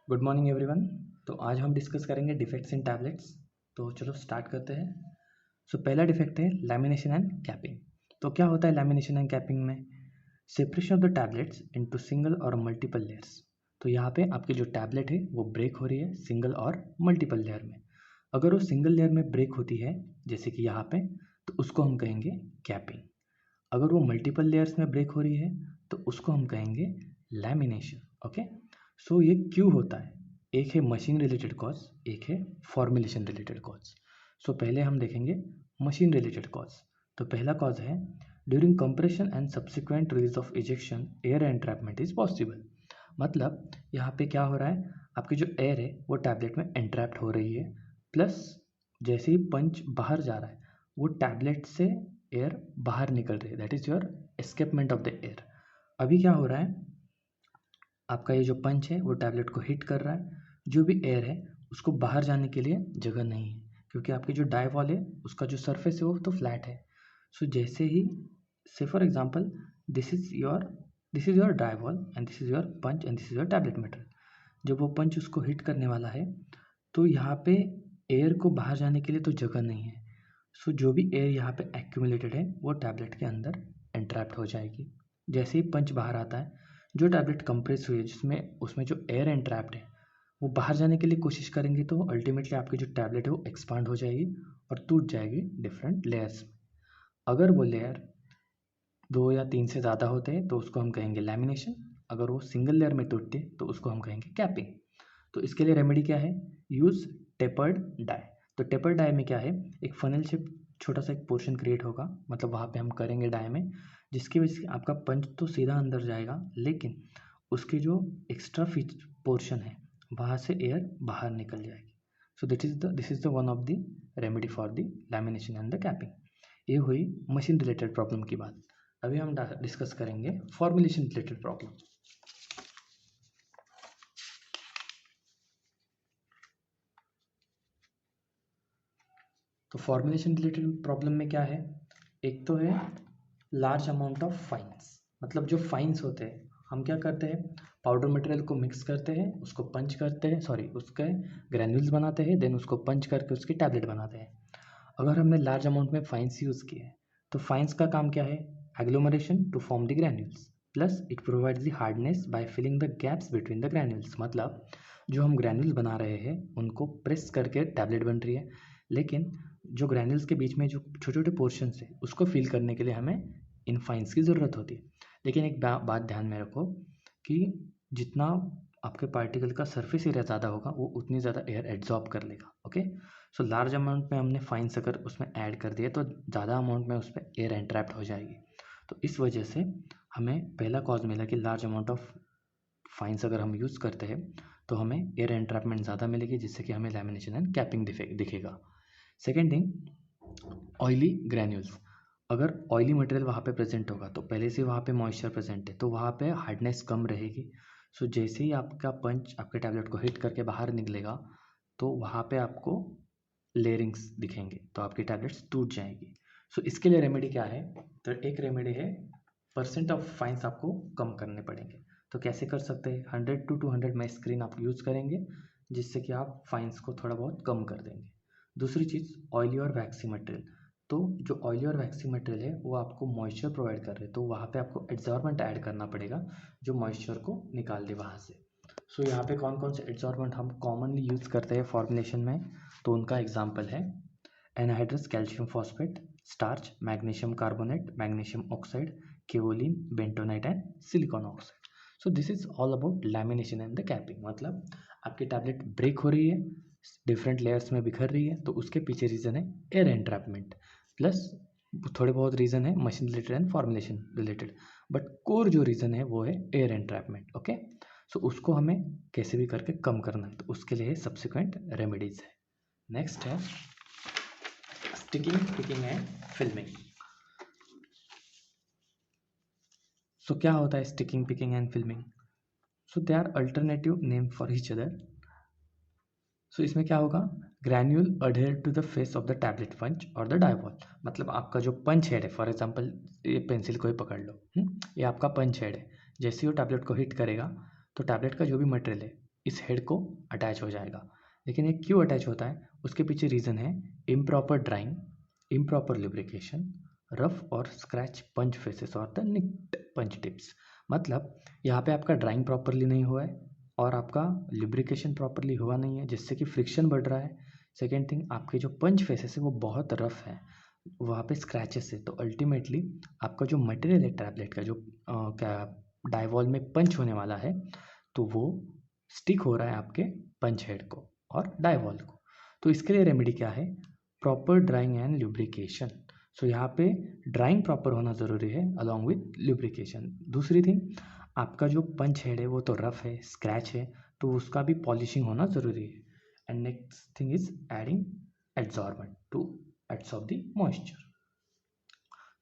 Good morning everyone. तो आज हम डिस्कस करेंगे डिफेक्ट्स इन टैबलेट्स। तो चलो स्टार्ट करते हैं। पहला डिफेक्ट है लैमिनेशन एंड कैपिंग। तो क्या होता है लैमिनेशन एंड कैपिंग में? Separation of the tablets into single और मल्टीपल लेयर्स। तो यहाँ पे आपकी जो टैबलेट है वो ब्रेक हो रही है सिंगल और मल्टीपल लेयर में। अगर वो सिंगल लेयर में ब्रेक होती है जैसे कि यहाँ पे, तो उसको हम कहेंगे कैपिंग। अगर वो मल्टीपल लेयर्स में ब्रेक हो रही है तो उसको हम कहेंगे लैमिनेशन। ओके, सो ये क्यों होता है? एक है मशीन रिलेटेड कॉज, एक है फॉर्मुलेशन रिलेटेड कॉज। पहले हम देखेंगे मशीन रिलेटेड कॉज। तो पहला कॉज है during compression and subsequent release of ejection air entrapment is possible. मतलब यहाँ पे क्या हो रहा है, आपकी जो एयर है वो टैबलेट में एंट्रैप्ड हो रही है, प्लस जैसे ही पंच बाहर जा रहा है वो टैबलेट से एयर बाहर निकल रही है, that is your escapement of the air. अभी क्या हो रहा है, आपका ये जो पंच है वो टैबलेट को हिट कर रहा है, जो भी एयर है उसको बाहर जाने के लिए जगह नहीं है, क्योंकि आपकी जो डाई वॉल है उसका जो सरफेस है वो तो फ्लैट है। जैसे ही say for example this is your die wall and this is your punch and this is your tablet material. जब वो पंच उसको हिट करने वाला है तो यहाँ पे एयर को बाहर जाने के लिए तो जगह नहीं है। जो भी एयर यहाँ पे एक्यूमुलेटेड है वो टैबलेट के अंदर एंट्रैप्ड हो जाएगी। जैसे ही पंच बाहर आता है, जो टैबलेट कंप्रेस हुई है जिसमें उसमें जो एयर एंट्रैप्ड है वो बाहर जाने के लिए कोशिश करेंगे, तो अल्टीमेटली आपकी जो टैबलेट है वो एक्सपांड हो जाएगी और टूट जाएगी डिफरेंट लेयर्स में। अगर वो लेयर 2 या 3 से ज़्यादा होते हैं तो उसको हम कहेंगे लैमिनेशन। अगर वो सिंगल लेयर में टूटते तो उसको हम कहेंगे कैपिंग। तो इसके लिए रेमेडी क्या है? Use tapered die. तो टेपर्ड डाई में क्या है, एक फनल शेप छोटा सा एक पोर्शन क्रिएट होगा, मतलब वहाँ पे हम करेंगे डाई में, जिसकी वजह से आपका पंच तो सीधा अंदर जाएगा, लेकिन उसके जो एक्स्ट्रा पोर्शन है वहाँ से एयर बाहर निकल जाएगी। So this is the one of the remedy for the lamination and the capping. ये हुई मशीन रिलेटेड प्रॉब्लम की बात। अभी हम डिस्कस करेंगे फॉर्मुलेशन रिलेटेड प्रॉब्लम। तो फॉर्मुलेशन रिलेटेड प्रॉब्लम में क्या है, एक तो है लार्ज अमाउंट ऑफ फाइन्स। मतलब जो फाइन्स होते हैं, हम क्या करते हैं, पाउडर मटेरियल को मिक्स करते हैं, उसको पंच करते हैं, उसके ग्रैन्यूल्स बनाते हैं, देन उसको पंच करके उसकी टैबलेट बनाते हैं। अगर हमने लार्ज अमाउंट में फाइन्स यूज़ किए हैं तो फाइन्स का काम क्या है, agglomeration to form the granules, plus it provides the hardness by filling the gaps between the granules. मतलब जो हम ग्रैन्यूल्स बना रहे हैं उनको प्रेस करके टैबलेट बन रही है, लेकिन जो ग्रैन्यूल्स के बीच में जो छोटे छोटे पोर्शंस है उसको फिल करने के लिए हमें इन फाइन्स की ज़रूरत होती है। लेकिन एक बात ध्यान में रखो कि जितना आपके पार्टिकल का सरफेस एरिया ज़्यादा होगा वो उतनी ज़्यादा एयर एब्जॉर्ब कर लेगा। ओके, लार्ज अमाउंट में हमने फाइन्स अगर उसमें ऐड कर दिए तो ज़्यादा अमाउंट में उस पर एयर एंट्रैप्ड हो जाएगी। तो इस वजह से हमें पहला कॉज मिला कि लार्ज अमाउंट ऑफ फाइन्स अगर हम यूज़ करते हैं तो हमें एयर एंट्रैपमेंट ज़्यादा मिलेगी, जिससे कि हमें लैमिनेशन एंड कैपिंग दिखेगा। Second thing, oily granules. अगर ऑयली मटेरियल वहाँ पे प्रेजेंट होगा तो पहले से वहाँ पे मॉइस्चर प्रेजेंट है तो वहाँ पे हार्डनेस कम रहेगी। जैसे ही आपका पंच आपके टैबलेट को हिट करके बाहर निकलेगा तो वहाँ पे आपको लेयरिंग्स दिखेंगे, तो आपकी टैबलेट्स टूट जाएगी। इसके लिए रेमेडी क्या है? तो एक रेमेडी है परसेंट ऑफ फाइन्स आपको कम करने पड़ेंगे। तो कैसे कर सकते हैं? 100 to 200 में स्क्रीन आप यूज़ करेंगे, जिससे कि आप फाइन्स को थोड़ा बहुत कम कर देंगे। दूसरी चीज़, ऑयली और वैक्सी मटेरियल। तो जो ऑयली और वैक्सी मटेरियल है वो आपको मॉइस्चर प्रोवाइड कर रहे हैं, तो वहाँ पे आपको एड्जॉर्बेंट ऐड करना पड़ेगा जो मॉइस्चर को निकाल दे वहाँ से। यहाँ पे कौन कौन से एड्जॉर्बेंट हम कॉमनली यूज़ करते हैं फॉर्मुलेशन में, तो उनका एग्जाम्पल है anhydrous calcium phosphate, starch, magnesium carbonate, magnesium oxide, kaolin, bentonite and silicon oxide. This is all about lamination and the capping. मतलब आपकी टैबलेट ब्रेक हो रही है, डिफरेंट लेयर्स में बिखर रही है, तो उसके पीछे रीज़न है एयर एंट्रैपमेंट, प्लस थोड़े बहुत रीज़न है machine related and formulation related, but core जो रीज़न है वो है एयर एंट्रैपमेंट। ओके, उसको हमें कैसे भी करके कम करना है, तो उसके लिए सब्सिक्वेंट रेमेडीज है। नेक्स्ट है स्टिकिंग, पिकिंग एंड फिल्मिंग। क्या होता है sticking, picking and filming? They are alternative name for each other. इसमें क्या होगा, granule adhere to the face of the tablet punch और द डाइवॉल। मतलब आपका जो पंच हेड है, फॉर एग्जांपल ये पेंसिल को ही पकड़ लो, ये आपका पंच हेड है। जैसे ही वो टैबलेट को हिट करेगा तो टैबलेट का जो भी मटेरियल है इस हेड को अटैच हो जाएगा। लेकिन ये क्यों अटैच होता है, उसके पीछे रीज़न है improper drawing, improper lubrication, rough और स्क्रैच पंच फेसेस और द निक्ड पंच टिप्स। मतलब यहाँ पे आपका ड्राइंग प्रॉपरली नहीं हुआ है और आपका लुब्रिकेशन प्रॉपरली हुआ नहीं है, जिससे कि फ्रिक्शन बढ़ रहा है। सेकेंड थिंग, आपके जो पंच फेसेस है वो बहुत रफ है, वहाँ पे स्क्रैचेस है। तो अल्टीमेटली आपका जो मटेरियल है टैबलेट का, जो क्या डाइवॉल में पंच होने वाला है, तो वो स्टिक हो रहा है आपके पंच हेड को और डाइवॉल को। तो इसके लिए रेमेडी क्या है, प्रॉपर ड्राइंग एंड लुब्रिकेशन। सो यहाँ पे ड्राइंग प्रॉपर होना ज़रूरी है अलॉन्ग विथ लुब्रिकेशन। दूसरी थिंग, आपका जो पंच हेड है वो तो रफ है, स्क्रैच है, तो उसका भी पॉलिशिंग होना ज़रूरी है। And next thing is adding adsorbent to absorb the moisture.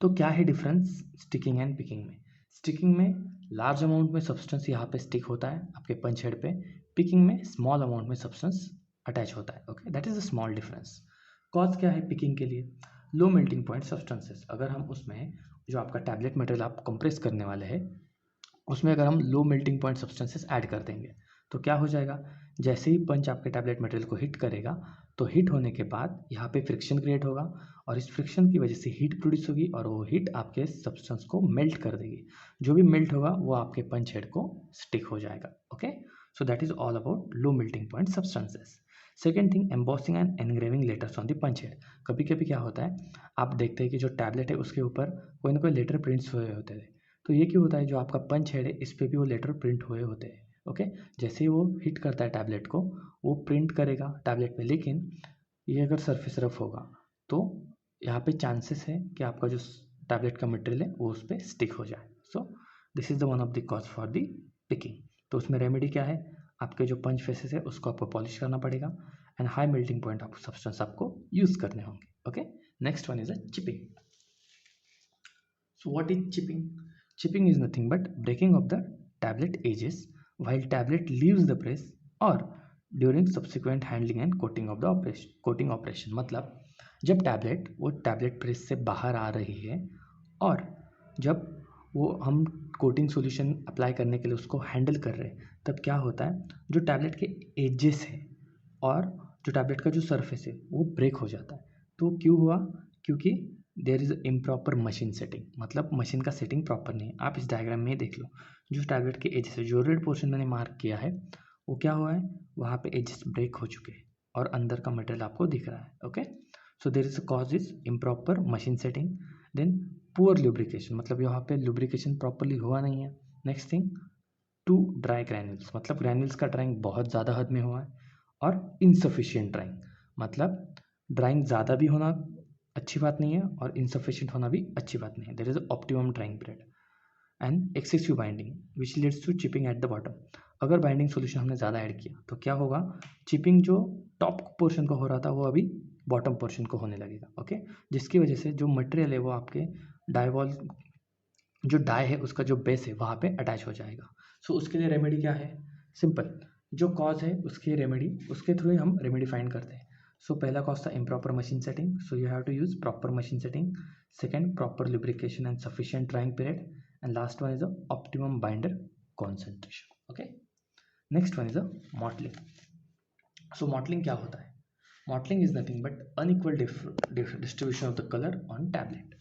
तो क्या है डिफरेंस स्टिकिंग एंड पिकिंग में? स्टिकिंग में लार्ज अमाउंट में सब्सटेंस यहाँ पे स्टिक होता है आपके पंच हेड पे, पिकिंग में स्मॉल अमाउंट में सब्सटेंस अटैच होता है। Okay, that is a small difference. Cause क्या है पिकिंग के लिए? Low melting point substances. अगर हम उसमें जो आपका टैबलेट मटेरियल आप कंप्रेस करने वाले हैं, उसमें अगर हम लो मेल्टिंग पॉइंट सब्सटेंसेस ऐड कर देंगे तो क्या हो जाएगा, जैसे ही पंच आपके टैबलेट मटेरियल को हिट करेगा तो हिट होने के बाद यहाँ पे फ्रिक्शन क्रिएट होगा और इस फ्रिक्शन की वजह से हीट प्रोड्यूस होगी और वो हीट आपके सब्सटेंस को मेल्ट कर देगी। जो भी मेल्ट होगा वो आपके पंच हेड को स्टिक हो जाएगा। Okay, so that is all about low melting point substances. Second thing, embossing and engraving letters on the punch head. कभी कभी क्या होता है, आप देखते हैं कि जो टैबलेट है उसके ऊपर कोई ना कोई लेटर प्रिंट्स हुए होते हैं। तो ये क्यों होता है, जो आपका पंच हेड है इस पर भी वो लेटर प्रिंट हुए होते हैं। ओके, जैसे ही वो हिट करता है टैबलेट को, वो प्रिंट करेगा टैबलेट पे, लेकिन ये अगर सरफेस रफ होगा तो यहाँ पे चांसेस है कि आपका जो टैबलेट का मटेरियल है वो उस पर स्टिक हो जाए। So this is the one of the cause for the picking. तो उसमें रेमेडी क्या है, आपके जो पंच फेसेस है उसको आपको पॉलिश करना पड़ेगा एंड हाई मेल्टिंग पॉइंट आपको सब्सटेंस आपको यूज करने होंगे। Okay, next one is a chipping. So what is chipping? Chipping is nothing but breaking of the tablet edges while tablet leaves the press or during subsequent handling and coating of the coating operation। मतलब जब tablet वो tablet press से बाहर आ रही है और जब वो हम कोटिंग सॉल्यूशन अप्लाई करने के लिए उसको हैंडल कर रहे हैं, तब क्या होता है, जो टैबलेट के एजेस है और जो टैबलेट का जो सरफेस है वो ब्रेक हो जाता है। तो क्यों हुआ, क्योंकि there is improper machine setting, मतलब मशीन का सेटिंग प्रॉपर नहीं है। आप इस डायग्राम में देख लो, जो टैबलेट के एजेस है, जो रेड पोर्शन मैंने मार्क किया है वो क्या हुआ है, वहाँ पे एजेस ब्रेक हो चुके हैं और अंदर का मटेरियल आपको दिख रहा है। Okay, so there is a cause is improper machine setting, then poor lubrication, मतलब यहाँ पे लुब्रिकेशन प्रॉपरली हुआ नहीं है। Next thing, too dry granules, मतलब ग्रैन्यूल्स का ड्राइंग बहुत ज़्यादा हद में हुआ है, और इनसफिशियंट ड्राइंग, मतलब ड्राइंग ज़्यादा भी होना अच्छी बात नहीं है और इनसफिशियंट होना भी अच्छी बात नहीं है। There is optimum drying period and excessive binding which leads to chipping at the bottom. अगर बाइंडिंग सॉल्यूशन हमने ज़्यादा ऐड किया तो क्या होगा, चिपिंग जो टॉप पोर्शन को हो रहा था वो अभी बॉटम पोर्शन को होने लगेगा। ओके, जिसकी वजह से जो मटेरियल है वो आपके डाइवॉल, जो डाई है उसका जो बेस है वहाँ पे अटैच हो जाएगा। सो उसके लिए रेमेडी क्या है, सिंपल, जो कॉज है उसकी रेमेडी, उसके थ्रू ही हम रेमेडी फाइंड करते हैं। सो पहला कॉज था improper machine setting, so you have to use proper machine setting. Second, proper lubrication and sufficient drying period, and last one is a optimum binder concentration. Okay, next one is a mottling. So mottling क्या होता है, mottling is nothing but unequal distribution of the colour on tablet.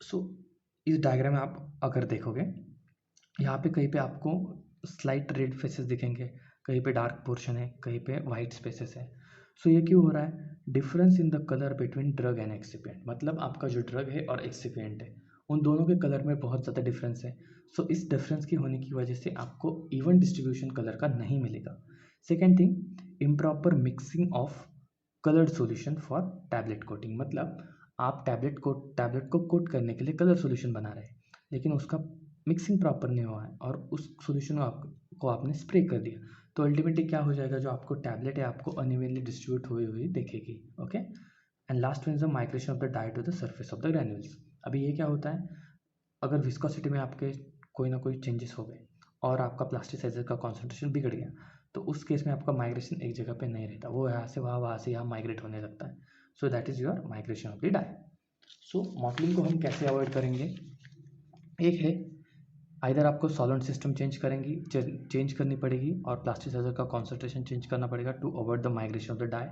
So इस diagram में आप अगर देखोगे, यहाँ पे कहीं पे आपको स्लाइट रेड फेसेस दिखेंगे, कहीं पे डार्क पोर्शन है, कहीं पे वाइट स्पेसेस है। सो ये क्यों हो रहा है, difference in the colour between drug and excipient, मतलब आपका जो ड्रग है और एक्सिपिएंट है उन दोनों के कलर में बहुत ज़्यादा डिफरेंस है। सो इस डिफरेंस की होने की वजह से आपको इवन डिस्ट्रीब्यूशन कलर का नहीं मिलेगा। Second thing, improper mixing of coloured solution for tablet coating, मतलब आप टैबलेट को कोट करने के लिए कलर सॉल्यूशन बना रहे हैं, लेकिन उसका मिक्सिंग प्रॉपर नहीं हुआ है और उस सॉल्यूशन को आपने स्प्रे कर दिया, तो अल्टीमेटली क्या हो जाएगा, जो आपको टैबलेट है आपको अनइवनली डिस्ट्रीब्यूट हुई हुई दिखेगी। Okay, and last one is the migration of the dye to the surface of the granules. अभी ये क्या होता है, अगर विस्कोसिटी में आपके कोई ना कोई चेंजेस हो गए और आपका प्लास्टिसाइजर का कॉन्सेंट्रेशन बिगड़ गया, तो उस केस में आपका माइग्रेशन एक जगह पे नहीं रहता, वो यहाँ से वहाँ से यहाँ माइग्रेट होने लगता है। So that is your migration of the dye. So mottling को हम कैसे अवॉइड करेंगे, एक है आइदर आपको सॉल्वेंट सिस्टम चेंज करनी पड़ेगी और प्लास्टिसाइजर का कॉन्सेंट्रेशन चेंज करना पड़ेगा to avoid the migration of the dye.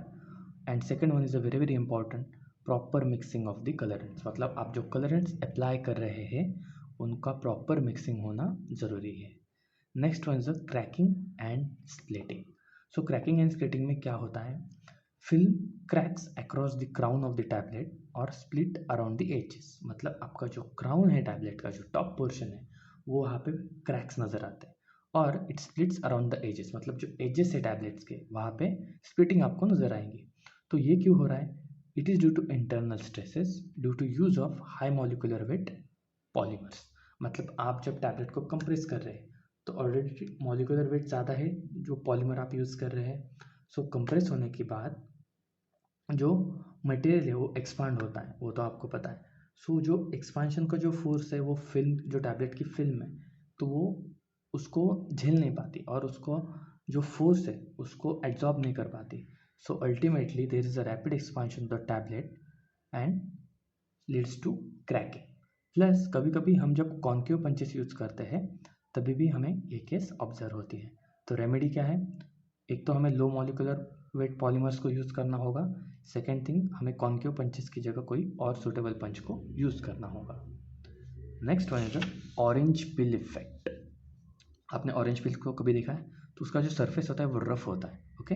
And second one is a very very important, proper mixing of the colourants. मतलब आप जो कलरेंट्स अप्लाई कर रहे हैं उनका प्रॉपर मिक्सिंग होना ज़रूरी है। Next one is the cracking and splitting. So cracking and splitting में क्या होता है, film cracks across the crown of the tablet और स्प्लिट अराउंड द एजेस। मतलब आपका जो क्राउन है टैबलेट का, जो टॉप पोर्शन है, वो वहाँ पे क्रैक्स नज़र आते हैं और it splits around the edges. मतलब जो एजेस है टैबलेट्स के, वहाँ पे स्प्लिटिंग आपको नज़र आएंगी। तो ये क्यों हो रहा है, it is due to internal stresses due to use of high molecular weight polymers. मतलब आप जब टैबलेट को कंप्रेस कर रहे हैं तो ऑलरेडी मॉलिक्यूलर वेट ज़्यादा है जो पॉलीमर आप यूज़ कर रहे हैं। सो कंप्रेस होने के बाद जो मटेरियल है वो एक्सपांड होता है, वो तो आपको पता है। सो जो एक्सपांशन का जो फोर्स है वो फिल्म, जो टैबलेट की फिल्म है, तो वो उसको झेल नहीं पाती और उसको जो फोर्स है उसको एब्जॉर्ब नहीं कर पाती। So ultimately there is a rapid expansion of the tablet and leads to cracking. Plus कभी कभी हम जब कॉन्केव पंचेस यूज़ करते हैं तभी भी हमें ये केस ऑब्जर्व होती है। तो रेमेडी क्या है, एक तो हमें लो मॉलिक्यूलर वेट पॉलीमर्स को यूज़ करना होगा, सेकेंड थिंग हमें कॉन्केव पंचेस की जगह कोई और सुटेबल पंच को यूज़ करना होगा। Next one is the orange peel effect. आपने ऑरेंज पिल को कभी देखा है, तो उसका जो सरफेस होता है वो रफ होता है। ओके,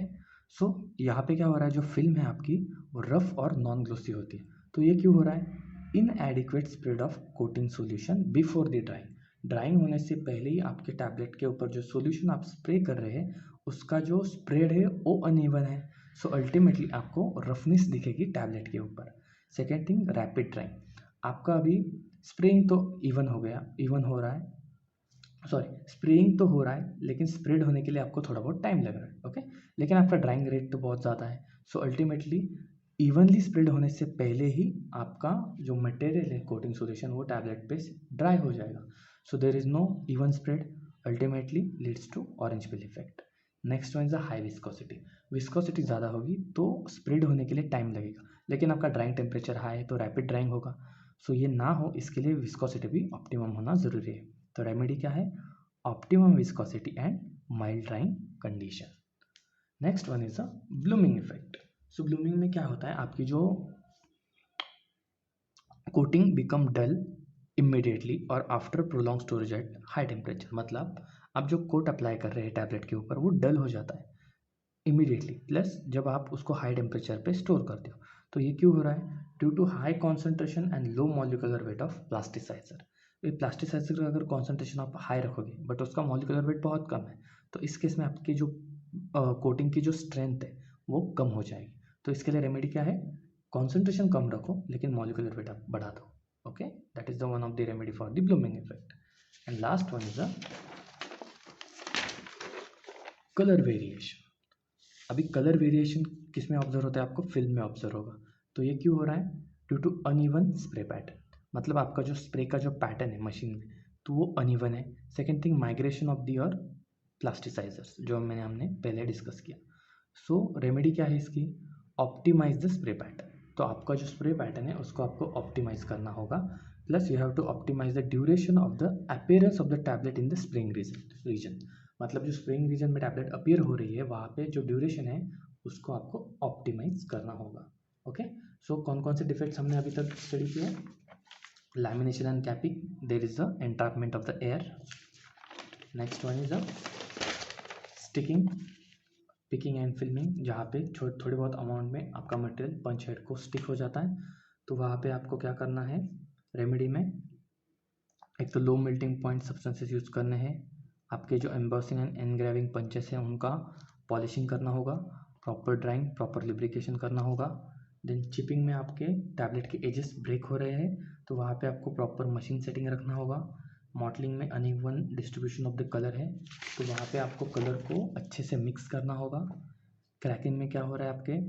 सो यहाँ पे क्या हो रहा है, जो फिल्म है आपकी वो रफ और नॉन ग्लोसी होती है। तो ये क्यों हो रहा है, इनएडिक्वेट spread of coating solution before the drawing. Drawing होने से पहले ही आपके टैबलेट के ऊपर जो सॉल्यूशन आप स्प्रे कर रहे हैं उसका जो स्प्रेड है वो अनइवन है। सो अल्टीमेटली आपको रफनेस दिखेगी टैबलेट के ऊपर। Second thing, rapid drawing. आपका अभी स्प्रेइंग तो इवन हो गया, इवन हो रहा है, सॉरी स्प्रेइंग तो हो रहा है लेकिन स्प्रेड होने के लिए आपको थोड़ा बहुत टाइम लग रहा है। ओके, लेकिन आपका ड्राइंग रेट तो बहुत ज़्यादा है। सो अल्टीमेटली इवनली स्प्रेड होने से पहले ही आपका जो मटेरियल है कोटिंग सॉल्यूशन वो टैबलेट पे ड्राई हो जाएगा। So there is no even spread, ultimately leads to orange peel effect. Next one is a high viscosity. Viscosity ज़्यादा होगी तो स्प्रेड होने के लिए टाइम लगेगा, लेकिन आपका ड्राइंग टेम्परेचर हाई है तो रैपिड ड्राइंग होगा। सो ये ना हो इसके लिए विस्कोसिटी भी ऑप्टिमम होना ज़रूरी है। तो रेमेडी क्या है, optimum viscosity and mild drawing condition. Next one is a blooming effect. So blooming में क्या होता है, आपकी जो कोटिंग बिकम डल इमिडिएटली और after prolong storage at high temperature. मतलब आप जो कोट अप्लाई कर रहे हैं टैबलेट के ऊपर वो डल हो जाता है इमीडिएटली, प्लस जब आप उसको हाई टेम्परेचर पे स्टोर करते हो। तो ये क्यों हो रहा है, due to high concentration and low molecular weight of plasticiser. ये प्लास्टिसाइजर का अगर कॉन्सेंट्रेशन आप हाई रखोगे बट उसका मॉलिकुलर वेट बहुत कम है, तो इस केस में आपकी जो कोटिंग की जो स्ट्रेंथ है वो कम हो जाएगी। तो इसके लिए रेमेडी क्या है, कॉन्सेंट्रेशन कम रखो लेकिन मॉलिकुलर वेट आप बढ़ा दो। Okay, that is the one of the remedy for the blooming effect. And last one is the colour variation. अभी कलर वेरिएशन किस में ऑब्जर्व होता है, आपको फिल्म में ऑब्जर्व होगा। तो ये क्यों हो रहा है, due to uneven spray pattern. मतलब आपका जो स्प्रे का जो पैटर्न है मशीन में तो वो अनइवन है। Second thing, migration of the और प्लास्टिसाइजर्स जो हमने पहले डिस्कस किया। सो रेमेडी क्या है इसकी, ऑप्टिमाइज द स्प्रे पैटर्न। तो आपका जो स्प्रे पैटर्न है उसको आपको ऑप्टिमाइज करना होगा, plus you have to optimise the duration of the appearance of the tablet in the spring region. मतलब जो स्प्रिंग रीजन में टैबलेट अपीयर हो रही है वहाँ पे जो ड्यूरेशन है उसको आपको ऑप्टिमाइज करना होगा। ओके, सो कौन कौन से डिफेक्ट्स हमने अभी तक स्टडी किए, lamination and capping, there is the entrapment of the air. Next one is the sticking, picking and filming, जहाँ पे थोड़े बहुत अमाउंट में आपका मटेरियल पंच हेड को स्टिक हो जाता है। तो वहाँ पे आपको क्या करना है रेमेडी में, एक तो लो मेल्टिंग पॉइंट सब्सटेंसेस यूज़ करने हैं, आपके जो एम्बॉसिंग एंड एनग्रेविंग पंचेस हैं उनका पॉलिशिंग करना होगा, प्रॉपर ड्राइंग प्रॉपर लिब्रिकेशन करना होगा। देन चिपिंग में आपके टैबलेट के एजेस ब्रेक हो रहे हैं तो वहाँ पे आपको प्रॉपर मशीन सेटिंग रखना होगा। मॉडलिंग में uneven distribution of the colour है तो वहाँ पे आपको कलर को अच्छे से मिक्स करना होगा। क्रैकिंग में क्या हो रहा है, आपके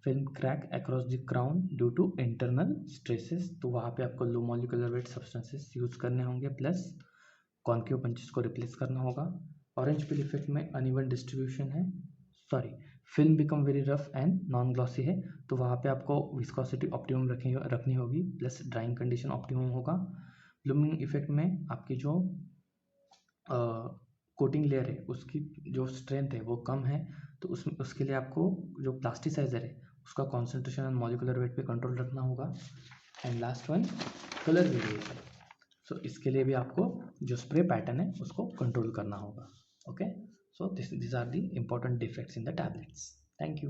film crack across the crown due to internal stresses, तो वहाँ पे आपको low molecular weight substances use करने होंगे, प्लस कॉन्केव पंचेस को रिप्लेस करना होगा। ऑरेंज पिल इफेक्ट में अनइवन डिस्ट्रीब्यूशन है, sorry film become very rough and non glossy है तो वहाँ पे आपको विस्कोसिटी ऑप्टिमम रखनी होगी, प्लस ड्राइंग कंडीशन ऑप्टिमम होगा। ब्लूमिंग इफेक्ट में आपकी जो कोटिंग लेयर है उसकी जो स्ट्रेंथ है वो कम है, तो उसके लिए आपको जो प्लास्टिसाइजर है उसका कॉन्सेंट्रेशन एंड मॉलिकुलर वेट पे कंट्रोल रखना होगा। And last one, colour variation. So इसके लिए भी आपको जो स्प्रे पैटर्न है उसको कंट्रोल करना होगा। Okay, so this are the important defects in the tablets. Thank you.